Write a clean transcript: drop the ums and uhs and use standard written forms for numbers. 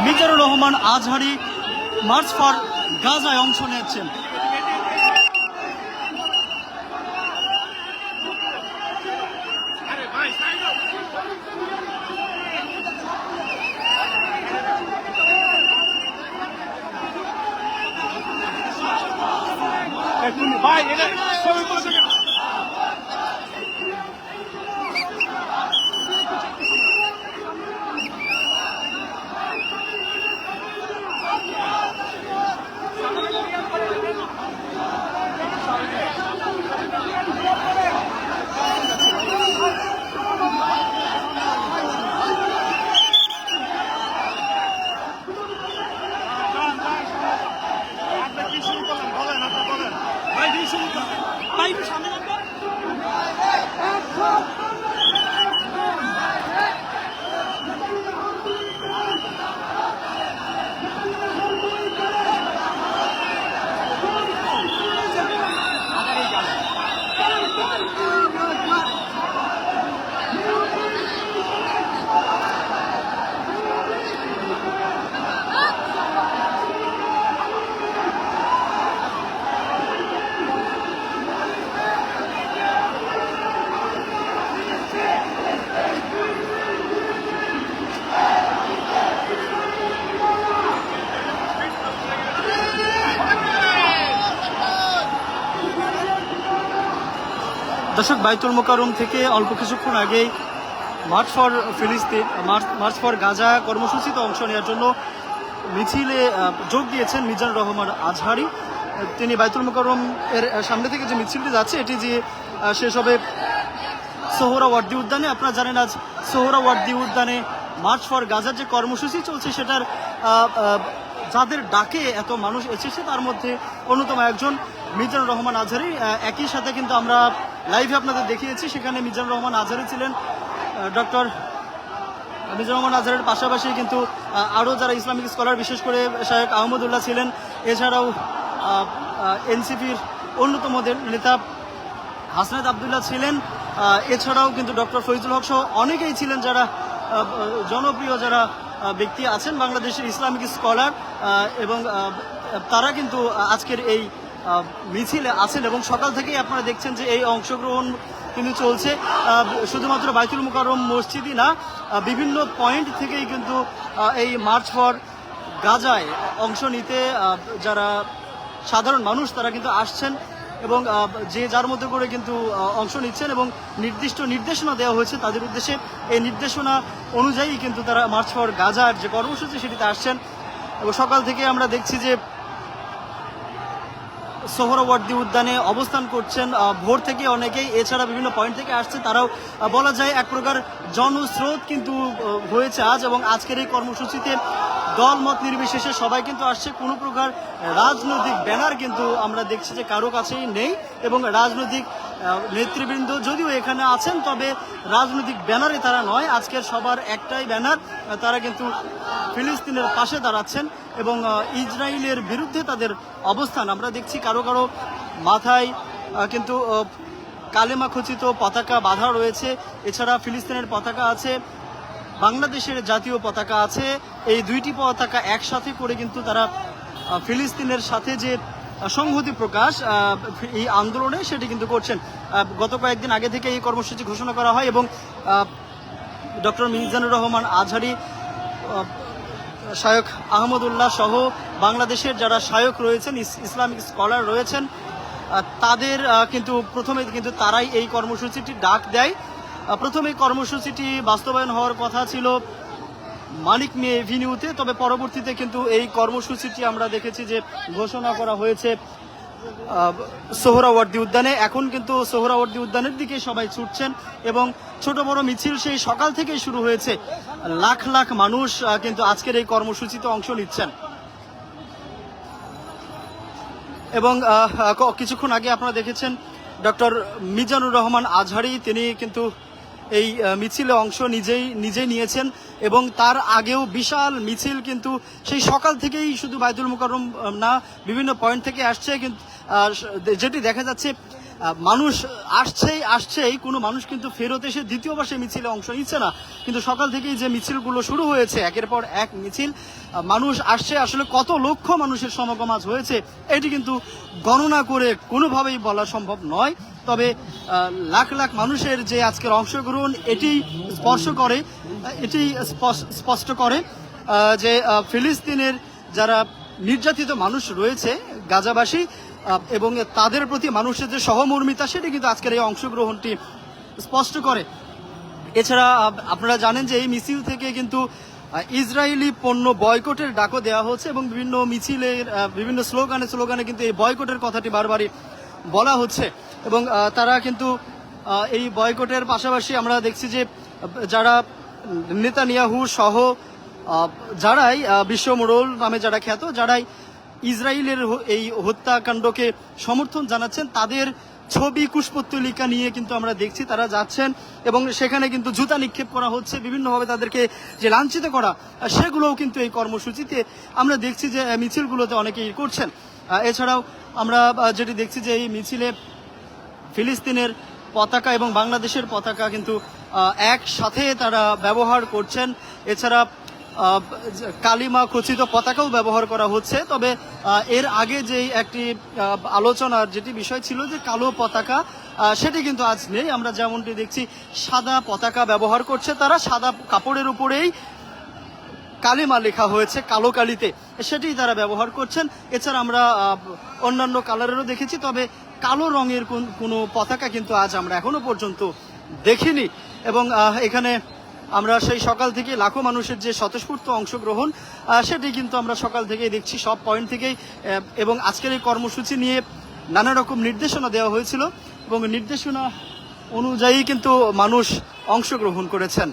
Mizanur Rahman Azhari March for গাজায় অংশ নিয়েছেন। ভাই এটা দর্শক, বাইতুল মোকাররম থেকে অল্প কিছুক্ষণ আগেই মার্চ ফর ফিলিস্তিন মার্চ ফর গাজা কর্মসূচিতে অংশ নেওয়ার জন্য মিছিলে যোগ দিয়েছেন মিজানুর রহমান আজহারি। তিনি বাইতুল মোকাররম এর সামনে থেকে যে মিছিলটি যাচ্ছে এটি যে শেষ হবে সোহরাওয়ার্দী উদ্যানে। আপনারা জানেন আজ সোহরাওয়ার্দী উদ্যানে মার্চ ফর গাজার যে কর্মসূচি চলছে সেটার যাদের ডাকে এত মানুষ এসেছে তার মধ্যে অন্যতম একজন মিজানুর রহমান আজহারি। একই সাথে কিন্তু আমরা লাইভে আপনাদের দেখিয়েছি, সেখানে মিজানুর রহমান আজহারি ছিলেন। ডক্টর মিজানুর রহমান আজহারের পাশাপাশি কিন্তু আরও যারা ইসলামিক স্কলার, বিশেষ করে শায়েখ আহমদুল্লাহ ছিলেন, এছাড়াও এনসিপির অন্যতম নেতা হাসনাত আবদুল্লাহ ছিলেন, এছাড়াও কিন্তু ডক্টর ফৈজুল হক সহ অনেকেই ছিলেন যারা জনপ্রিয় যারা ব্যক্তি আছেন বাংলাদেশের ইসলামিক স্কলার, এবং তারা কিন্তু আজকের এই মিছিলে আছেন। এবং সকাল থেকেই আপনারা দেখছেন যে এই অংশগ্রহণ কিন্তু চলছে। শুধুমাত্র বাইতুল মোকাররম মসজিদই না, বিভিন্ন পয়েন্ট থেকেই কিন্তু এই মার্চ ফর গাজায় অংশ নিতে যারা সাধারণ মানুষ তারা কিন্তু আসছেন এবং যে যার মধ্যে করে কিন্তু অংশ নিচ্ছেন এবং নির্দিষ্ট নির্দেশনা দেওয়া হয়েছে তাদের উদ্দেশ্যে। এই নির্দেশনা অনুযায়ী কিন্তু তারা মার্চ ফর গাজার যে কর্মসূচি সেটিতে আসছেন। এবং সকাল থেকে আমরা দেখছি যে সোহরাওয়ার্দী উদ্যানে অবস্থান করছেন ভোর থেকে অনেকেই, এছাড়া বিভিন্ন পয়েন্ট থেকে আসছে তারাও। বলা যায় এক প্রকার জনস্রোত কিন্তু হয়েছে আজ, এবং আজকের এই কর্মসূচিতে দল মত নির্বিশেষে সবাই কিন্তু আসছে। কোনো প্রকার রাজনৈতিক ব্যানার কিন্তু আমরা দেখছি যে কারো কাছেই নেই, এবং রাজনৈতিক নেতৃবৃন্দ যদিও এখানে আছেন তবে রাজনৈতিক ব্যানারে তারা নয়। আজকের সবার একটাই ব্যানার, তারা কিন্তু ফিলিস্তিনের পাশে দাঁড়াচ্ছেন এবং ইসরায়েলের বিরুদ্ধে তাদের অবস্থান। আমরা দেখছি কারো কারো মাথায় কিন্তু কালেমা খচিত পতাকা বাঁধা রয়েছে, এছাড়া ফিলিস্তিনের পতাকা আছে, বাংলাদেশের জাতীয় পতাকা আছে। এই দুইটি পতাকা একসাথে করে কিন্তু তারা ফিলিস্তিনের সাথে যে সংহতি প্রকাশ এই আন্দোলনে সেটি কিন্তু করছেন। গত কয়েকদিন আগে থেকে এই কর্মসূচি ঘোষণা করা হয় এবং ডক্টর মিজানুর রহমান আজহারি, শায়েখ আহমদুল্লাহ সহ বাংলাদেশের যারা শায়েখ রয়েছেন, ইসলামিক স্কলার রয়েছেন, তাদের কিন্তু প্রথমে কিন্তু তারাই এই কর্মসূচিটি ডাক দেয়। প্রথমে কর্মসূচিটি বাস্তবায়ন হওয়ার কথা ছিল মানিক মিয়া এভিনিউতে, তবে পরবর্তীতে কিন্তু এই কর্মসূচিটি আমরা দেখেছি যে ঘোষণা করা হয়েছে সোহরাওয়ার্দী উদ্যানে। এখন কিন্তু সোহরাওয়ার্দী উদ্যানের দিকে সবাই ছুটছেন এবং ছোট বড় মিছিল সেই সকাল থেকেই শুরু হয়েছে। লাখ লাখ মানুষ কিন্তু আজকের এই কর্মসূচিতে অংশ নিচ্ছেন। এবং কিছুক্ষণ আগে আপনারা দেখেছেন ডক্টর মিজানুর রহমান আজহারি, তিনি কিন্তু এই মিছিলে অংশ নিজেই নিয়েছেন এবং তার আগেও বিশাল মিছিল কিন্তু সেই সকাল থেকেই শুধু বাইতুল মোকাররম না বিভিন্ন পয়েন্ট থেকে আসছে। কিন্তু যেটি দেখা যাচ্ছে মানুষ আসছেই কোনো মানুষ কিন্তু ফেরত এসে দ্বিতীয়বার সেই মিছিলে অংশ নিচ্ছে না। কিন্তু সকাল থেকেই যে মিছিলগুলো শুরু হয়েছে, একের পর এক মিছিল, মানুষ আসছে, আসলে কত লক্ষ মানুষের সমাগম আজ হয়েছে এটি কিন্তু গণনা করে কোনোভাবেই বলা সম্ভব নয়। তবে লাখ লাখ মানুষের যে আজকের অংশগ্রহণ এটি স্পষ্ট করে যে ফিলিস্তিনের যারা নির্যাতিত মানুষ রয়েছে গাজাবাসী এবং তাদের প্রতি মানুষের যে সহমর্মিতা সেটি কিন্তু আজকের এই অংশগ্রহণটি স্পষ্ট করে। এছাড়া আপনারা জানেন যে এই মিছিল থেকে কিন্তু ইসরায়েলি পণ্য বয়কটের ডাকও দেওয়া হচ্ছে এবং বিভিন্ন মিছিলের বিভিন্ন স্লোগানে কিন্তু এই বয়কটের কথাটি বারবারই বলা হচ্ছে এবং তারা কিন্তু এই বয়কটের পাশাপাশি আমরা দেখছি যে যারা নেতানিয়াহু সহ যারাই বিশ্ব মোড়ল নামে যারা খ্যাত, যারাই ইসরায়েলের এই হত্যাকাণ্ডকে সমর্থন জানাচ্ছেন, তাদের ছবি কুশপুত্তলিকা নিয়ে কিন্তু আমরা দেখছি তারা যাচ্ছেন এবং সেখানে কিন্তু জুতা নিক্ষেপ করা হচ্ছে, বিভিন্নভাবে তাদেরকে যে লাঞ্ছিত করা সেগুলোও কিন্তু এই কর্মসূচিতে আমরা দেখছি যে মিছিলগুলোতে অনেকেই করছেন। এছাড়াও আমরা যেটি দেখছি যে এই মিছিলে ফিলিস্তিনের পতাকা এবং বাংলাদেশের পতাকা কিন্তু একসাথে তারা ব্যবহার করছেন। এছাড়া কালিমা খচিত পতাকাও ব্যবহার করা হচ্ছে। তবে এর আগে যে একটি আলোচনার যেটি বিষয় ছিল যে কালো পতাকা, সেটি কিন্তু আজ নেই। আমরা যেমনটি দেখছি সাদা পতাকা ব্যবহার করছে তারা, সাদা কাপড়ের উপরেই কালিমা লেখা হয়েছে কালো কালিতে, সেটি তারা ব্যবহার করছেন। এছাড়া আমরা অন্যান্য কালারেরও দেখেছি, তবে কালো রঙের কোনো পতাকা কিন্তু আজ আমরা এখনো পর্যন্ত দেখিনি। এবং এখানে আমরা সেই সকাল থেকে লাখো মানুষের যে স্বতঃস্ফূর্ত অংশগ্রহণ সেটি কিন্তু আমরা সকাল থেকেই দেখছি সব পয়েন্ট থেকেই। এবং আজকের এই কর্মসূচি নিয়ে নানা রকম নির্দেশনা দেওয়া হয়েছিল এবং নির্দেশনা অনুযায়ী কিন্তু মানুষ অংশগ্রহণ করেছেন।